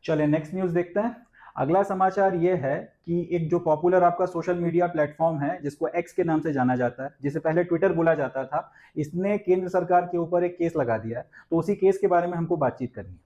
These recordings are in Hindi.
चलिए नेक्स्ट न्यूज देखते हैं। अगला समाचार ये है कि एक जो पॉपुलर आपका सोशल मीडिया प्लेटफॉर्म है जिसको एक्स के नाम से जाना जाता है, जिसे पहले ट्विटर बोला जाता था, इसने केंद्र सरकार के ऊपर एक केस लगा दिया है। तो उसी केस के बारे में हमको बातचीत करनी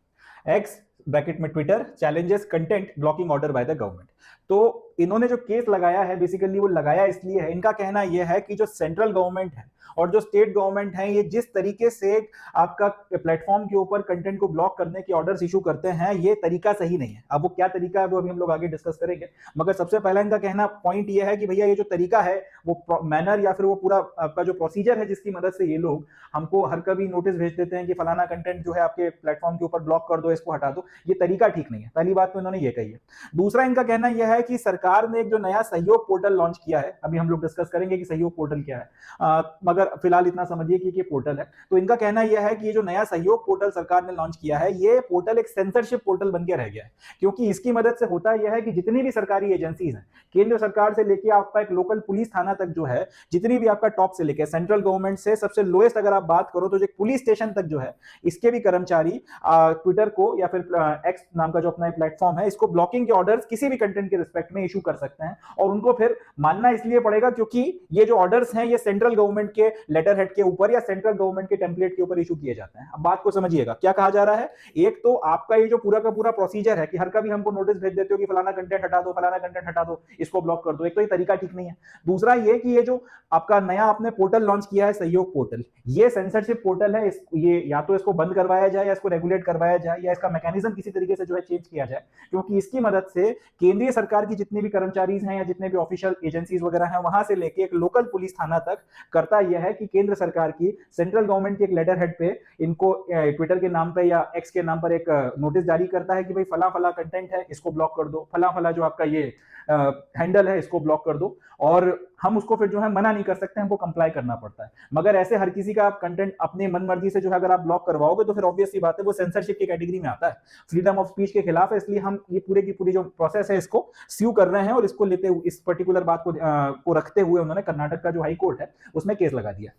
है। एक्स ब्रैकेट में Twitter challenges content blocking order by the government. तो इन्होंने जो केस लगाया है, बेसिकली वो लगाया इसलिए है, इनका कहना यह है कि जो सेंट्रल गवर्नमेंट है और जो स्टेट गवर्नमेंट है, ये जिस तरीके से आपका प्लेटफॉर्म के ऊपर कंटेंट को ब्लॉक करने के ऑर्डर्स इशू करते हैं, ये तरीका सही नहीं है। अब वो क्या तरीका है वो अभी हम लोग आगे डिस्कस करेंगे, मगर सबसे पहला इनका कहना पॉइंट ये है कि भैया ये जो तरीका है वो मैनर या फिर वो पूरा आपका जो प्रोसीजर है जिसकी मदद से ये लोग हमको हर कभी नोटिस भेज देते हैं कि फलाना कंटेंट जो है आपके प्लेटफॉर्म के ऊपर ब्लॉक कर दो, इसको हटा दो, ये तरीका ठीक नहीं है। पहली बात तो इन्होंने ये कही है। दूसरा इनका कहना यह है कि सरकार ने एक जो नया सहयोग पोर्टल लॉन्च किया है, अभी हम लोग डिस्कस करेंगे कि सहयोग पोर्टल क्या है, मगर फिलहाल इतना समझिए कि ये पोर्टल है। तो इनका कहना यह है कि ये जो नया सहयोग पोर्टल सरकार ने लॉन्च किया है, ये पोर्टल एक सेंसरशिप पोर्टल बन के रह गया है, क्योंकि इसकी मदद से होता यह है कि जितनी भी सरकारी एजेंसीज हैं, केंद्र सरकार से लेके आपका एक लोकल पुलिस थाना तक जो है, जितनी भी आपका टॉप से लेके सेंट्रल गवर्नमेंट से सबसे लोएस्ट अगर आप बात करो तो जो पुलिस स्टेशन तक जो है, इसके भी कर्मचारी ट्विटर को या फिर एक्स नाम का जो अपना प्लेटफॉर्म है, इसको ब्लॉकिंग के ऑर्डर्स किसी भी कंटेंट के रिस्पेक्ट में इशू कर सकते हैं। और उनको फिर मानना इसलिए पड़ेगा क्योंकि ये जो ऑर्डर्स हैं ये सेंट्रल गवर्नमेंट के लेटर हेड के ऊपर या सेंट्रल गवर्नमेंट के टेम्पलेट के ऊपर इशू किए जाते हैं। अब बात को समझिएगा क्या कहा जा रहा है। एक तो आपका ये जो पूरा का पूरा प्रोसीजर है कि हर कभी हमको नोटिस भेज देते हो कि फलाना कंटेंट हटा दो, फलाना कंटेंट हटा दो, इसको ब्लॉक कर दो, एक तो ये तरीका ठीक नहीं है। दूसरा ये कि ये जो आपका नया आपने पोर्टल लॉन्च किया है सहयोग पोर्टल, ये सेंसरशिप पोर्टल है, ये या तो इसको बंद करवाया जाए या इसको रेगुलेट करवाया जाए या इसका मैकेनिज्म किसी तरीके से जो है चेंज किया जाए, क्योंकि इसकी मदद से केंद्रीय सरकार की जितने भी कर्मचारी हैं या जितने भी ऑफिशियल एजेंसीज वगैरह हैं, वहां से लेके एक लोकल पुलिस थाना तक करता यह है कि केंद्र सरकार की सेंट्रल गवर्नमेंट के एक लेटर हेड पे इनको ट्विटर के नाम पे या एक्स के नाम पर एक नोटिस जारी करता है कि भाई फला फला कंटेंट है, इसको ब्लॉक कर दो, फला फला जो आपका ये हैंडल है इसको ब्लॉक कर दो। और हम उसको फिर जो है मना नहीं कर सकते, हमको कंप्लाई करना पड़ता है। मगर ऐसे हर किसी का आप कंटेंट अपने मन मर्जी से जो है अगर आप ब्लॉक करवाओगे तो फिर ऑब्वियस सी बात है वो सेंसरशिप की कैटेगरी में आता है, फ्रीडम ऑफ स्पीच के खिलाफ है। इसलिए हम ये पूरे की पूरी जो प्रोसेस है इसको स्यू कर रहे हैं और इसको लेते हुए इस पर्टिकुलर बात को रखते हुए उन्होंने कर्नाटक का जो हाई कोर्ट है उसमें केस लगा दिया।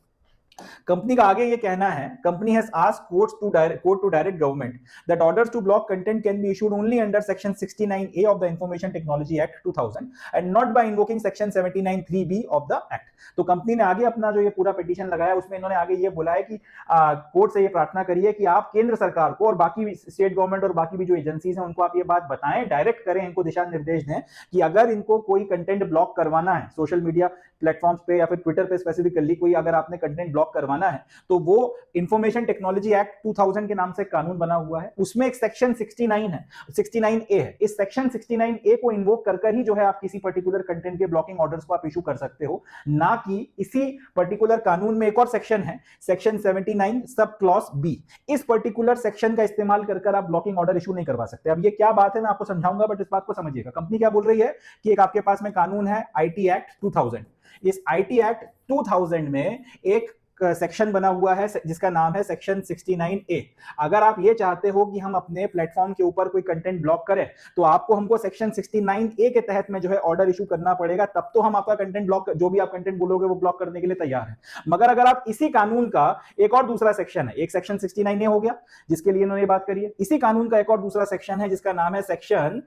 कंपनी का आगे ये कहना है, company has asked court to direct government that orders to block content can be issued only under section 69A of the information technology act 2000 and not by invoking section 79(3)B of the act. तो कंपनी ने आगे अपना जो ये पूरा पिटीशन लगाया उसमें इन्होंने आगे ये बोला है कि कोर्ट से ये प्रार्थना करिए कि आप केंद्र सरकार को और बाकी स्टेट गवर्नमेंट और बाकी भी जो एजेंसीज हैं उनको आप ये बात बताएं, डायरेक्ट करें, इनको दिशा निर्देश दें कि अगर इनको कोई कंटेंट ब्लॉक करवाना है सोशल मीडिया प्लेटफॉर्म्स पे या फिर ट्विटर पे स्पेसिफिकली कोई अगर आपने कंटेंट ब्लॉक करवाना है तो वो इंफॉर्मेशन टेक्नोलॉजी एक्ट 2000 के नाम से कानून बना हुआ है, उसमें एक सेक्शन 69 है, 69A है। इस सेक्शन 69A को इन्वोक कर ही जो है आप किसी पर्टिकुलर कंटेंट के ब्लॉकिंग ऑर्डर्स को आप इशू कर सकते हो, ना कि इसी पर्टिकुलर कानून में एक और सेक्शन है, सेक्शन 79 सब क्लॉज बी। इस पर्टिकुलर सेक्शन का इस्तेमाल कर आप ब्लॉकिंग ऑर्डर इशू नहीं करवा सकते। अब ये क्या बात है मैं आपको समझाऊंगा, बट इस बात को समझिएगा। कंपनी क्या बोल रही है कि एक आपके पास में कानून है आईटी एक्ट 2000। इस आईटी एक्ट 2000 में एक सेक्शन बना हुआ है जिसका नाम है सेक्शन 69A। अगर आप ये चाहते हो कि हम अपने प्लेटफॉर्म के ऊपर कोई कंटेंट ब्लॉक करें तो आपको हमको सेक्शन 69A के तहत में जो है ऑर्डर इशू करना पड़ेगा, तब तो हम आपका कंटेंट ब्लॉक, जो भी आप कंटेंट बोलोगे वो ब्लॉक करने के लिए तैयार है। मगर अगर आप इसी कानून का एक और दूसरा सेक्शन है, एक सेक्शन 69A हो गया जिसके लिए इन्होंने बात करी है, इसी कानून का एक और दूसरा सेक्शन है जिसका नाम है सेक्शन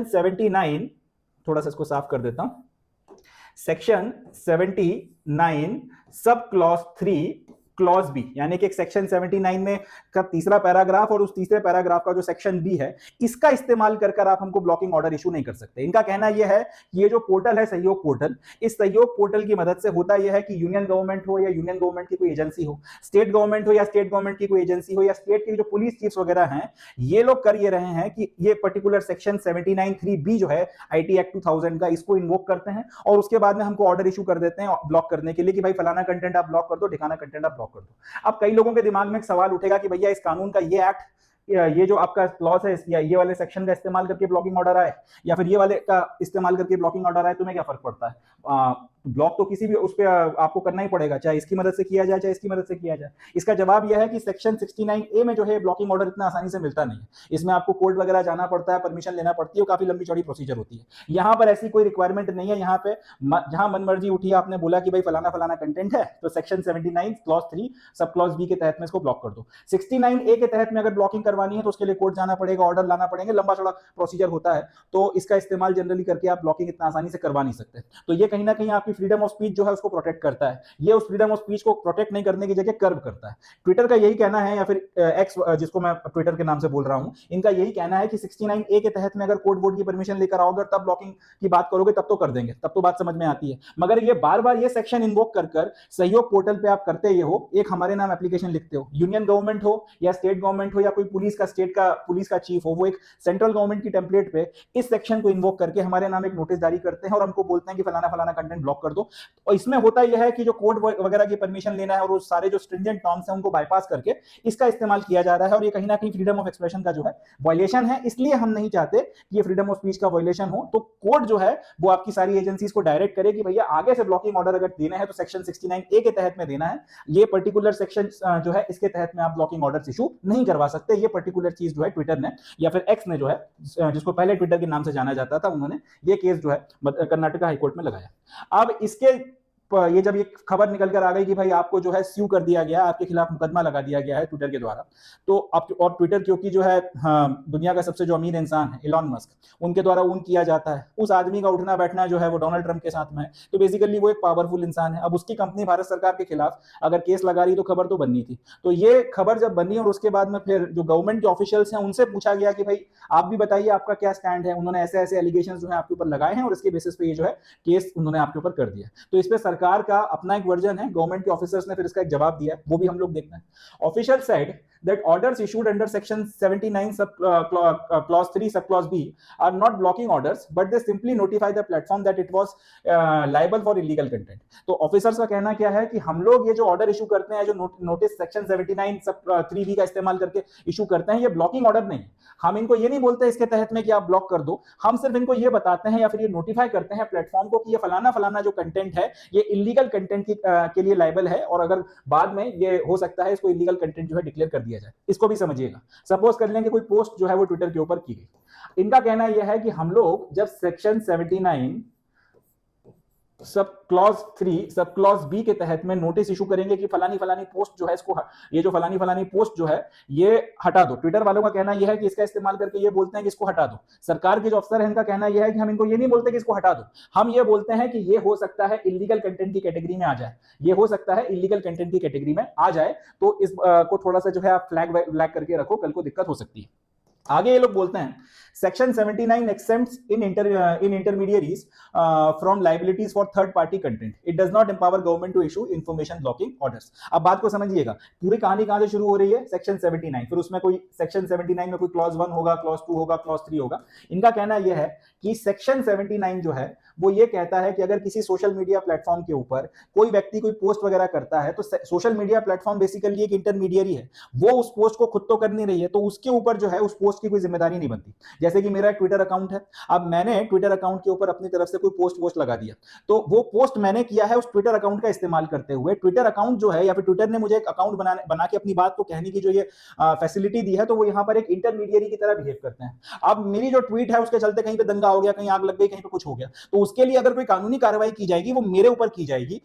79, थोड़ा सा इसको साफ कर देता हूं, section 79 sub clause 3 clause B, यानी कि एक सेक्शन 79 में का तीसरा पैराग्राफ और उस तीसरे पैराग्राफ का जो सेक्शन बी है, इसका इस्तेमाल कर आप हमको ब्लॉकिंग ऑर्डर इशू नहीं कर सकते। इनका कहना यह है कि ये जो पोर्टल है सहयोग पोर्टल, इस सहयोग पोर्टल की मदद से होता यह है कि यूनियन गवर्नमेंट हो या यूनियन गवर्नमेंट की कोई एजेंसी हो, स्टेट गवर्नमेंट हो या स्टेट गवर्नमेंट की कोई एजेंसी हो, या स्टेट की जो पुलिस चीफ्स वगैरह हैं, ये लोग कर ये रहे हैं कि ये पर्टिकुलर सेक्शन 79(3)B जो है आईटी एक्ट 2000 का, इसको इन्वोक करते हैं और उसके बाद में हमको ऑर्डर इशू कर देते हैं ब्लॉक करने के लिए कि भाई फलाना कंटेंट आप ब्लॉक कर दो, ठिकाना कंटेंट आप ब्लॉक कर दो। अब कई लोगों के दिमाग में एक सवाल उठेगा कि भैया इस कानून का ये एक्ट, ये जो आपका क्लॉज है या ये वाले सेक्शन का इस्तेमाल करके ब्लॉकिंग ऑर्डर आए या फिर ये वाले का इस्तेमाल करके ब्लॉकिंग ऑर्डर आए, तुम्हें क्या फर्क पड़ता है? ब्लॉक तो किसी भी उस पर आपको करना ही पड़ेगा, चाहे इसकी मदद से किया जाए चाहे इसकी मदद से किया जाए। इसका जवाब यह है कि सेक्शन 69A में जो है ब्लॉकिंग ऑर्डर इतना आसानी से मिलता नहीं है, इसमें आपको कोर्ट वगैरह जाना पड़ता है, परमिशन लेना पड़ती है, काफी लंबी चौड़ी प्रोसीजर होती है। यहाँ पर ऐसी कोई रिक्वायरमेंट नहीं है, यहाँ पे जहां मनमर्जी उठी आपने बोला कि भाई फलाना फलाना कंटेंट है तो section 79 clause 3 sub clause B के तहत में इसको ब्लॉक कर दो। 69A के तहत में अगर ब्लॉकिंग करवानी है तो उसके लिए कोर्ट जाना पड़ेगा, ऑर्डर लाना पड़ेगा, लंबा चौड़ा प्रोसीजर होता है, तो इसका इस्तेमाल जनरली करके आप ब्लॉकिंग इतना आसानी से करवा नहीं सकते। तो ये कहीं ना कहीं आपकी फ्रीडम ऑफ स्पीच जो है उसको प्रोटेक्ट करता है, ये उस फ्रीडम ऑफ स्पीच को प्रोटेक्ट नहीं करने की जगह कर्व करता है। ट्विटर का यही कहना है, या फिर एक्स जिसको मैं ट्विटर के नाम से बोल रहा हूं, इनका यही कहना है कि 69A के तहत में अगर कोर्ट बोर्ड की परमिशन लेकर आओगे तब ब्लॉकिंग की बात करोगे तब तो कर देंगे, तब तो बात समझ में आती है। मगर ये बार बार ये सेक्शन इन्वोक कर कर सहयोग पोर्टल पे आप करते ये हो, एक हमारे नाम एप्लीकेशन लिखते हो, यूनियन गवर्नमेंट हो या स्टेट गवर्नमेंट हो या कोई पुलिस का स्टेट का पुलिस का चीफ हो, वो एक सेंट्रल गवर्नमेंट की टेम्पलेट पे इस सेक्शन को इन्वोक करके हमारे नाम एक नोटिस जारी करते हैं और हमको बोलते हैं कि फलाना फलाना कंटेंट ब्लॉक कर दो। और इसमें होता यह है कि जो कोर्ट वगैरह की परमिशन लेना है और वो सारे जो स्ट्रिंजेंट नॉर्म्स हैं उनको बाईपास करके इसका इस्तेमाल किया जा रहा है, और ये कहीं ना कहीं फ्रीडम ऑफ एक्सप्रेशन का जो है वायलेशन है। इसलिए हम नहीं चाहते कि ये फ्रीडम ऑफ स्पीच का वायलेशन हो, तो कोर्ट जो है वो आपकी सारी एजेंसीज को डायरेक्ट करे कि भैया आगे से ब्लॉकिंग ऑर्डर अगर देना है तो सेक्शन 69A के तहत में देना है, ये पर्टिकुलर सेक्शन जो है इसके तहत में आप ब्लॉकिंग ऑर्डर इशू नहीं करवा सकते। ये पर्टिकुलर चीज जो है ट्विटर ने या फिर एक्स ने जो है, जिसको पहले ट्विटर के नाम से जाना जाता था, उन्होंने ये केस जो है कर्नाटक हाईकोर्ट में लगाया। अब इसके ये जब ये खबर निकल कर आ गई कि भाई आपको जो है स्यू कर दिया गया, आपके खिलाफ मुकदमा लगा दिया गया है ट्विटर के द्वारा, तो अब और ट्विटर क्योंकि जो है दुनिया का सबसे जो अमीर इंसान है इलॉन मस्क, उनके द्वारा ओन किया जाता है, उस आदमी का उठना बैठना जो है वो डोनाल्ड ट्रंप के साथ में है, तो बेसिकली वो एक पावरफुल इंसान है। अब उसकी कंपनी भारत सरकार के खिलाफ अगर केस लगा रही तो खबर तो बननी थी। तो ये खबर जब बनी और उसके बाद में फिर जो गवर्नमेंट के ऑफिशियल्स हैं उनसे पूछा गया कि भाई आप भी बताइए आपका क्या स्टैंड है, उन्होंने ऐसे ऐसे एलिगेशन जो है आपके ऊपर लगाए हैं और इसके बेसिस पे ये जो है केस उन्होंने आपके ऊपर कर दिया। तो इस पे सरकार का अपना एक वर्जन है, गवर्नमेंट के ऑफिसर्स ने फिर इसका एक जवाब दिया है, वो भी हम लोग देखते हैं। Official side that orders issued under section 79 clause 3 subclause B are not blocking orders but they simply notify the platform that it was liable for illegal content। तो ऑफिसर्स का कहना क्या है कि हम लोग ये जो ऑर्डर इशू करते हैं, जो नोटिस सेक्शन 79 सब 3B का इस्तेमाल करके इशू करते हैं, ये ब्लॉकिंग ऑर्डर नहीं। हम इनको ये नहीं बोलते इसके तहत में कि आप ब्लॉक कर दो, हम सिर्फ इनको ये बताते हैं या फिर ये नोटिफाई करते हैं प्लेटफॉर्म को कि ये फलाना फलाना जो कंटेंट है ये इलीगल कंटेंट के लिए लाइबल है, और अगर बाद में ये हो सकता है इसको इलीगल कंटेंट जो है डिक्लेयर कर दिया जाए। इसको भी समझिएगा। सपोज कर लें कि कोई पोस्ट जो है वो ट्विटर के ऊपर की गई, इनका कहना यह है कि हम लोग जब section 79 sub clause 3 sub clause B के तहत में नोटिस इशू करेंगे कि फलानी फलानी पोस्ट जो है इसको, ये जो फलानी फलानी पोस्ट जो है ये हटा दो। ट्विटर वालों का कहना यह है कि इसका इस्तेमाल करके ये बोलते हैं कि इसको हटा दो। सरकार के जो अफसर है इनका कहना यह है कि हम इनको ये नहीं बोलते कि इसको हटा दो, हम ये बोलते हैं कि ये हो सकता है इलीगल कंटेंट की कैटेगरी में आ जाए, ये हो सकता है इलीगल कंटेंट की कैटेगरी में आ जाए, तो इस को थोड़ा सा जो है आप फ्लैग करके रखो, कल को दिक्कत हो सकती है। आगे ये लोग बोलते हैं section 79 exempts in intermediaries from liabilities for third party content. It does not empower government to issue information blocking orders। अब बात को समझिएगा, पूरी कहानी कहां से शुरू हो रही है, सेक्शन 79, फिर उसमें कोई सेक्शन 79 में कोई क्लॉज 1 होगा, क्लॉज 2 होगा, क्लॉज 3 होगा। इनका कहना यह है कि सेक्शन 79 जो है वो ये कहता है कि अगर किसी सोशल मीडिया प्लेटफॉर्म के ऊपर कोई व्यक्ति कोई पोस्ट वगैरह करता है, तो सोशल मीडिया प्लेटफॉर्म बेसिकली एक इंटरमीडियरी है, वो उस पोस्ट को खुद तो कर नहीं रही है, तो उसके ऊपर जो है उस पोस्ट की कोई जिम्मेदारी नहीं बनती। जैसे कि मेरा एक ट्विटर अकाउंट है, अब मैंने ट्विटर अकाउंट के ऊपर अपनी तरफ से कोई पोस्ट लगा दिया, तो वो पोस्ट मैंने किया है उस ट्विटर अकाउंट का इस्तेमाल करते हुए। ट्विटर अकाउंट जो है या फिर ट्विटर ने मुझे एक अकाउंट बना के अपनी बात को कहने की जो ये फैसिलिटी दी है, तो वो यहाँ पर एक इंटरमीडियरी की तरह बिहेव करते हैं। अब मेरी जो ट्वीट है उसके चलते कहीं पे दंगा हो गया, कहीं आग लग गई, कहीं पे कुछ हो गया, तो उसके लिए अगर कोई कानूनी कार्रवाई की जाएगी वो मेरे ऊपर की जाएगी,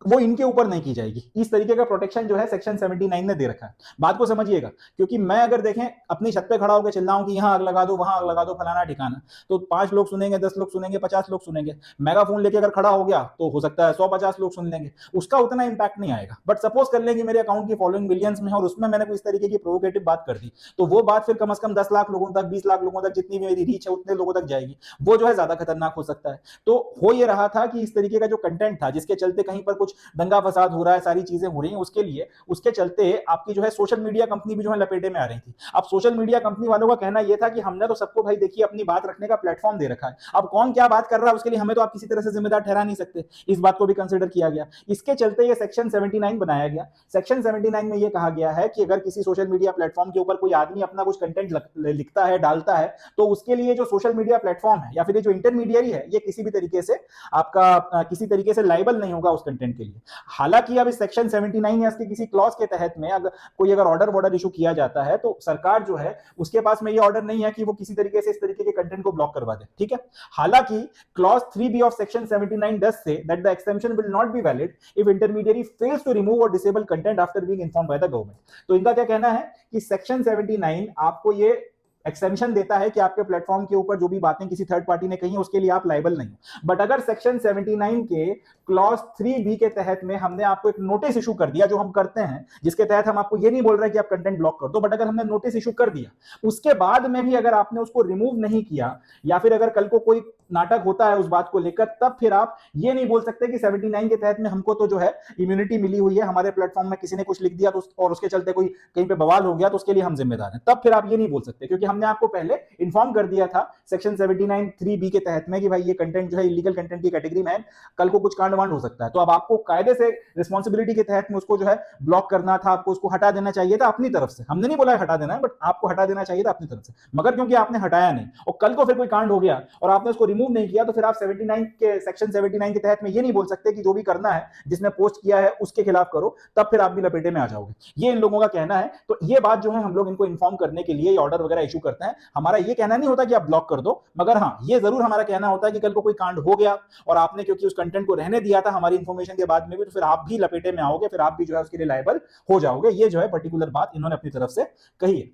वो इनके ऊपर नहीं की जाएगी। इस तरीके का प्रोटेक्शन जो है सेक्शन 79 ने दे रखा है। बात को समझिएगा, क्योंकि मैं अगर देखें अपनी छत पे खड़ा होकर चिल्लाऊं कि यहां आग लगा दो, वहां आग लगा दो, फलाना ठिकाना, तो 5 लोग सुनेंगे, 10 लोग सुनेंगे, 50 लोग सुनेंगे। मेगाफोन लेके अगर खड़ा हो गया तो हो सकता है 100-50 लोग सुन लेंगे, उसका उतना इंपैक्ट नहीं आएगा। बट सपोज कर लें कि मेरे अकाउंट की फॉलोइंग मिलियंस में है और उसमें मैंने कोई इस तरीके की प्रोवोकेटिव बात कर दी, तो वो बात फिर कम से कम 10 लाख लोगों तक, 20 लाख लोगों तक, जितनी भी मेरी रीच है उतने लोगों तक जाएगी, वो जो है ज्यादा खतरनाक हो सकता है। तो हो ये रहा था कि इस तरीके का जो कंटेंट था जिसके चलते कहीं पर कुछ कुछ दंगा फसाद हो रहा है, सारी चीजें हो रही हैं, उसके लिए उसके चलते आपकी जो है सोशल मीडिया कंपनी भी जो है लपेटे में आ रही थी। अब सोशल मीडिया कंपनी वालों का कहना यह था कि हमने तो सबको भाई देखिए अपनी बात रखने का प्लेटफॉर्म दे रखा है, अब कौन क्या बात कर रहा है उसके लिए हमें तो आप किसी तरह से जिम्मेदार ठहरा नहीं सकते, इस बात को भी कंसिडर किया गया। इसके चलते ये सेक्शन 79 बनाया गया। सेक्शन 79 में यह कहा गया है कि अगर किसी सोशल मीडिया प्लेटफॉर्म के ऊपर कोई आदमी अपना कुछ कंटेंट लिखता है, डालता है, तो उसके लिए जो सोशल मीडिया प्लेटफॉर्म है या फिर जो इंटरमीडियरी है, ये किसी भी तरीके से आपका किसी तरीके से लाइबल नहीं होगा उस कंटेंट के लिए। हालांकि अब इस सेक्शन 79 या इसके किसी क्लॉज के तहत में अगर कोई ऑर्डर इशू किया जाता है तो सरकार जो है उसके पास में ये ऑर्डर नहीं है कि वो किसी तरीके से इस तरीके के कंटेंट को ब्लॉक करवा दे, ठीक है। हालांकि clause 3B of section 79 does say that the exemption will not be valid if intermediary fails to remove or disable content after being informed by the government। तो इनका क्या कहना है कि सेक्शन 79 आपको ये एक्सेप्शन देता है कि आपके प्लेटफॉर्म के ऊपर जो भी बातें किसी थर्ड पार्टी ने कही उसके लिए आप लाइबल नहीं हो। बट अगर सेक्शन 79 के क्लॉज 3B के तहत में हमने आपको एक नोटिस इशू कर दिया, जो हम करते हैं, जिसके तहत हम आपको ये नहीं बोल रहे कि आप कंटेंट ब्लॉक कर दो, बट अगर हमने नोटिस इशू कर दिया, उसके बाद में भी अगर आपने उसको रिमूव नहीं किया या फिर अगर कल को कोई नाटक होता है उस बात को लेकर, तब फिर आप ये नहीं बोल सकते कि 79 के तहत में हमको तो जो है इम्यूनिटी मिली हुई है, हमारे प्लेटफॉर्म में किसी ने कुछ लिख दिया तो और उसके चलते कोई कहीं पे बवाल हो गया तो उसके लिए हम जिम्मेदार हैं। तब फिर आप ये नहीं बोल सकते, क्योंकि हमने आपको पहले इन्फॉर्म कर दिया था सेक्शन 79 3B के तहत में कि भाई ये कंटेंट जो है इलीगल कंटेंट की कैटेगरी में है, कल को कुछ कांड वांड हो सकता है। तो अब आपको कायदे से रिस्पॉन्सिबिलिटी के तहत में उसको जो है ब्लॉक करना था, आपको उसको हटा देना चाहिए था अपनी तरफ से। हमने नहीं बोला हटा देना है, बट आपको हटा देना चाहिए था अपनी तरफ से, मगर क्योंकि आपने हटाया नहीं और कल को फिर कोई कांड हो गया और आपने उसको रिमूव नहीं किया, तो फिर आप 79 के सेक्शन 79 के तहत में ये नहीं बोल सकते कि जो भी करना है जिसने पोस्ट किया है उसके खिलाफ करो, तब फिर आप भी लपेटे में आ जाओगे। ये इन लोगों का कहना है। तो ये बात जो है हम लोग इनको इन्फॉर्म करने के लिए ऑर्डर वगैरह इशू करते हैं। हमारा ये कहना नहीं होता कि आप ब्लॉक कर दो, मगर हाँ ये जरूर हमारा कहना होता है कि कल को कोई कांड हो गया और आपने क्योंकि उस कंटेंट को रहने दिया था हमारी इंफॉर्मेशन के बाद में भी, तो फिर आप भी लपेटे में आओगे, फिर आप भी जो है उसके लिए लायबल हो जाओगे। ये जो है पर्टिकुलर बात इन्होंने अपनी तरफ से कही है।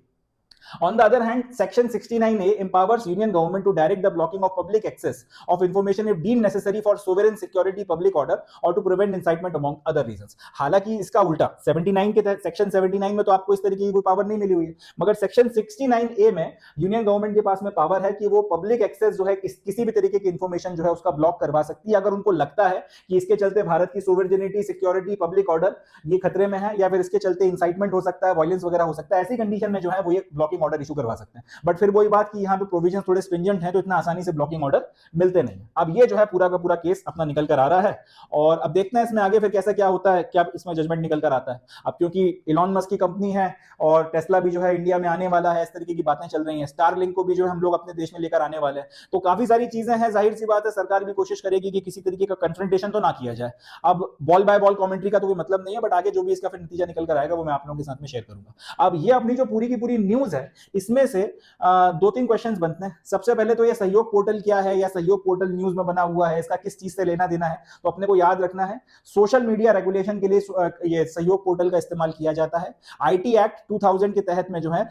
On the other hand, Section 69A empowers Union government to direct the blocking of public access of information if deemed necessary for sovereign security, public order, or to prevent incitement among other reasons। हालांकि इसका उल्टा 79 के तहत सेक्शन 79 में तो आपको इस तरीके की कोई पावर नहीं मिली हुई है, मगर सेक्शन 69A में यूनियन गवर्नमेंट के पास में पावर है कि वो पब्लिक एक्सेस जो है किसी भी तरीके की इंफॉर्मेशन जो है उसका ब्लॉक करवा सकती है, अगर उनको लगता है कि इसके चलते भारत की सोवरेनिटी, सिक्योरिटी, पब्लिक ऑर्डर ये खतरे में है, या फिर इसके चलते इंसाइटमेंट हो सकता है, वायलेंस वगैरह हो सकता है। ऐसी कंडीशन में जो है वो ये ब्लॉकिंग ऑर्डर इशू करवा सकते हैं। बट फिर वही बात कि यहाँ पे प्रोविजन थोड़े स्ट्रिंजेंट हैं, तो इतना आसानी से ब्लॉकिंग ऑर्डर मिलते नहीं। अब ये जो है पूरा का पूरा केस अपना निकल कर आ रहा है और अब देखते हैं इसमें आगे फिर कैसा क्या होता है, क्या इसमें जजमेंट निकल कर आता है। अब क्योंकि इलॉन मस्क की कंपनी है और टेस्ला भी जो है इंडिया में आने वाला है, इस तरीके की बातें चल रही हैं, स्टारलिंक को भी जो है हम लोग अपने देश में लेकर आने वाले हैं, तो काफी सारी चीजें हैं। जाहिर सी बात है सरकार भी कोशिश करेगी कि किसी तरीके का कन्फ्रंटेशन तो ना किया जाए। अब बॉल बाय बॉल कमेंट्री का तो कोई मतलब नहीं है, बट आगे जो भी इसका फिर नतीजा निकल कर आएगा वो मैं आप लोगों के साथ में शेयर करूंगा। अब ये अपनी जो पूरी की पूरी न्यूज है, इसमें से दो तीन क्वेश्चंस बनते हैं। सबसे पहले तो ये सहयोग पोर्टल क्या है, या सहयोग पोर्टल न्यूज में बना हुआ है, इसका किस चीज से लेना देना है, तो अपने को याद रखना है सोशल मीडिया रेगुलेशन के लिए ये सहयोग पोर्टल का इस्तेमाल किया जाता है। आईटी एक्ट 2000 के तहत में जो है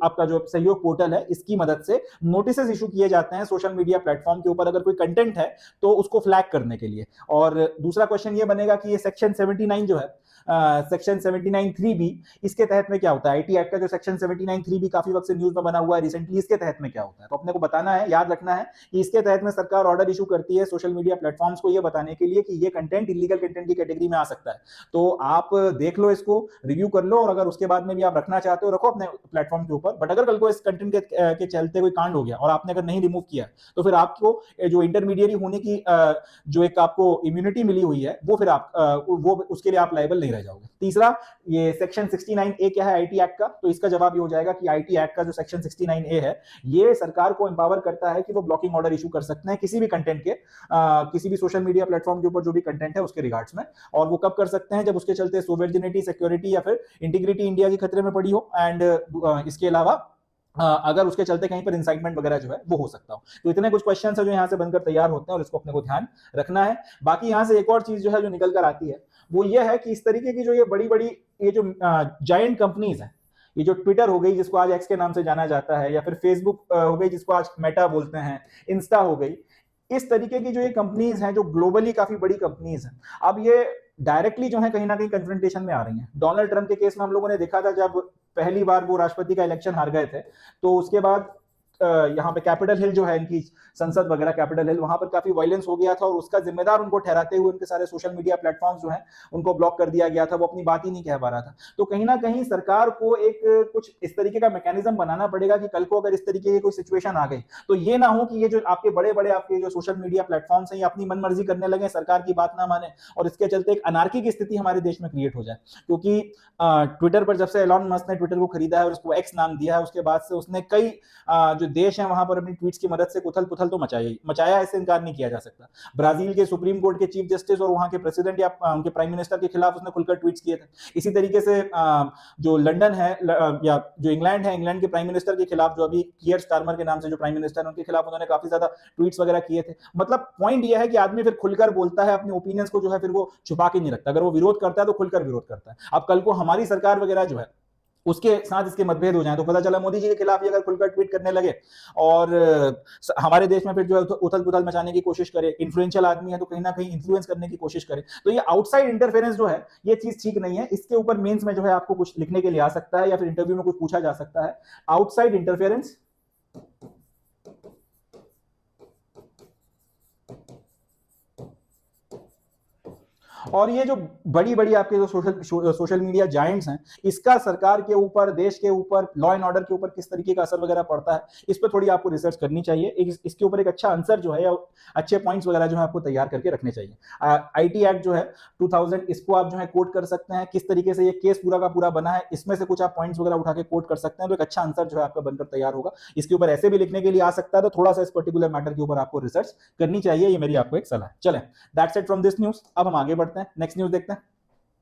आपका जो सहयोग पोर्टल है इसकी मदद से नोटिस इशू किए जाते हैं सोशल मीडिया प्लेटफॉर्म के ऊपर, अगर कोई कंटेंट है तो उसको फ्लैग करने के लिए। और दूसरा क्वेश्चन ये बनेगा कि ये सेक्शन 79 जो है सेक्शन 79 3B, इसके तहत में क्या होता है। आईटी एक्ट का जो सेक्शन 79 3B काफी वक्त से न्यूज में बना हुआ है रिसेंटली, इसके तहत में क्या होता है, तो अपने को बताना है, याद रखना है कि इसके तहत में सरकार ऑर्डर इशू करती है सोशल मीडिया प्लेटफॉर्म्स को ये बताने के लिए कि ये कंटेंट इलीगल कंटेंट की कैटेगरी में आ सकता है। तो आप देख लो, इसको रिव्यू कर लो, और अगर उसके बाद में भी आप रखना चाहते हो रखो अपने प्लेटफॉर्म के ऊपर। बट अगर कल को इस कंटेंट के चलते कोई कांड हो गया और आपने अगर नहीं रिमूव किया, तो फिर आपको जो इंटरमीडिएरी होने की जो एक आपको इम्यूनिटी मिली हुई है वो फिर आप वो उसके लिए आप लायबल नहीं रह जाओगे। तीसरा, ये सेक्शन 69A क्या है आईटी एक्ट का, तो इसका जवाब ये हो जाएगा कि आईटी एक्ट का जो सेक्शन 69A है ये सरकार को एम्पावर करता है कि वो ब्लॉकिंग ऑर्डर इशू कर सकते हैं किसी भी कंटेंट के, किसी भी सोशल मीडिया प्लेटफॉर्म के ऊपर जो भी कंटेंट है उसके रिगार्ड्स में। और वो कब कर सकते हैं, जब उसके चलते सोवरेनिटी, सिक्योरिटी या फिर इंटीग्रिटी इंडिया की खतरे में पड़ी हो, एंड इसके अलावा अगर उसके चलते कहीं पर इंसाइटमेंट वगैरह जो है वो हो सकता हो। तो इतने कुछ क्वेश्चंस है जो यहाँ से बनकर तैयार होते हैं और इसको अपने को ध्यान रखना है। बाकी यहाँ से एक और चीज जो है जो निकल कर आती है वो ये है कि इस तरीके की जो ये बड़ी बड़ी ये जो जायंट कंपनीज है, ये जो ट्विटर हो गई जिसको आज एक्स के नाम से जाना जाता है, या फिर फेसबुक हो गई जिसको आज मेटा बोलते हैं, इंस्टा हो गई, इस तरीके की जो ये कंपनीज हैं जो ग्लोबली काफी बड़ी कंपनीज हैं, अब ये डायरेक्टली जो है कहीं ना कहीं कन्फ्रंटेशन में आ रही हैं। डोनाल्ड ट्रंप के केस में हम लोगों ने देखा था, जब पहली बार वो राष्ट्रपति का इलेक्शन हार गए थे, तो उसके बाद यहाँ पे कैपिटल हिल जो है इनकी संसद वगैरह, कैपिटल हिल, वहां पर काफी वायलेंस हो गया था और उसका जिम्मेदार उनको ठहराते हुए उनके सारे सोशल मीडिया प्लेटफॉर्म्स जो हैं उनको ब्लॉक कर दिया गया था, वो अपनी बात ही नहीं कह पा रहा था। तो कहीं ना कहीं सरकार को एक कुछ इस तरीके का मैकेनिज्म बनाना पड़ेगा कि कल को अगर इस तरीके की कोई सिचुएशन आ गई तो ये ना हो कि ये जो आपके बड़े बड़े आपके जो सोशल मीडिया प्लेटफॉर्म्स हैं ये अपनी मनमर्जी करने लगे, सरकार की बात ना माने और इसके चलते एक अनार्की की स्थिति हमारे देश में क्रिएट हो जाए। क्योंकि ट्विटर पर जब से एलॉन मस्क ने ट्विटर को खरीदा है और उसको एक्स नाम दिया है, उसके बाद से उसने कई जो देश हैं वहां पर अपनी ट्वीट्स की मदद से उथल पुथल तो मचाया, इससे इनकार नहीं किया जा सकता। ब्राजील के सुप्रीम कोर्ट के चीफ जस्टिस और वहां के प्रेसिडेंट या उनके प्राइम मिनिस्टर के खिलाफ उसने खुलकर ट्वीट्स किए थे। इसी तरीके से जो लंदन है या जो इंग्लैंड है, इंग्लैंड के प्राइम मिनिस्टर के खिलाफ, जो अभी कियर स्टारमर के नाम से जो प्राइम मिनिस्टर है उनके खिलाफ उन्होंने काफी ज्यादा ट्वीट्स वगैरह किए थे। मतलब पॉइंट यह है कि आदमी फिर खुलकर बोलता है, अपने ओपिनियंस को जो है फिर वो छुपा के नहीं रखता, अगर वो विरोध करता है तो खुलकर विरोध करता है। अब कल को हमारी सरकार वगैरह जो है उसके साथ इसके मतभेद हो जाए तो पता चला मोदी जी के खिलाफ ही अगर खुलकर ट्वीट करने लगे और हमारे देश में फिर जो है उथल पुथल मचाने की कोशिश करे, इन्फ्लुएंशियल आदमी है तो कहीं ना कहीं इन्फ्लुएंस करने की कोशिश करे, तो ये आउटसाइड इंटरफेरेंस जो है ये चीज ठीक नहीं है। इसके ऊपर मेंस में जो है आपको कुछ लिखने के लिए आ सकता है या फिर इंटरव्यू में कुछ पूछा जा सकता है। आउटसाइड इंटरफेरेंस और ये जो बड़ी बड़ी आपके जो सोशल मीडिया जायंट्स हैं, इसका सरकार के ऊपर, देश के ऊपर, लॉ एंड ऑर्डर के ऊपर किस तरीके का असर वगैरह पड़ता है, इस पर थोड़ी आपको रिसर्च करनी चाहिए। इसके ऊपर एक अच्छा आंसर जो है या अच्छे पॉइंट्स वगैरह जो है आपको तैयार करके रखने चाहिए। आईटी एक्ट जो है 2000, इसको आप जो है कोट कर सकते हैं, किस तरीके से ये केस पूरा का पूरा बना है, इसमें से कुछ आप पॉइंट्स वगैरह उठा के कोट कर सकते हैं, तो एक अच्छा आंसर जो है आपका बनकर तैयार होगा। इसके ऊपर ऐसे भी लिखने के लिए आ सकता है, तो थोड़ा सा इस पर्टिकुलर मैटर के ऊपर आपको रिसर्च करनी चाहिए, ये मेरी आपको एक सलाह है। चलें, that's it from this news. अब हम आगे बढ़ते हैं, नेक्स्ट न्यूज देखते हैं।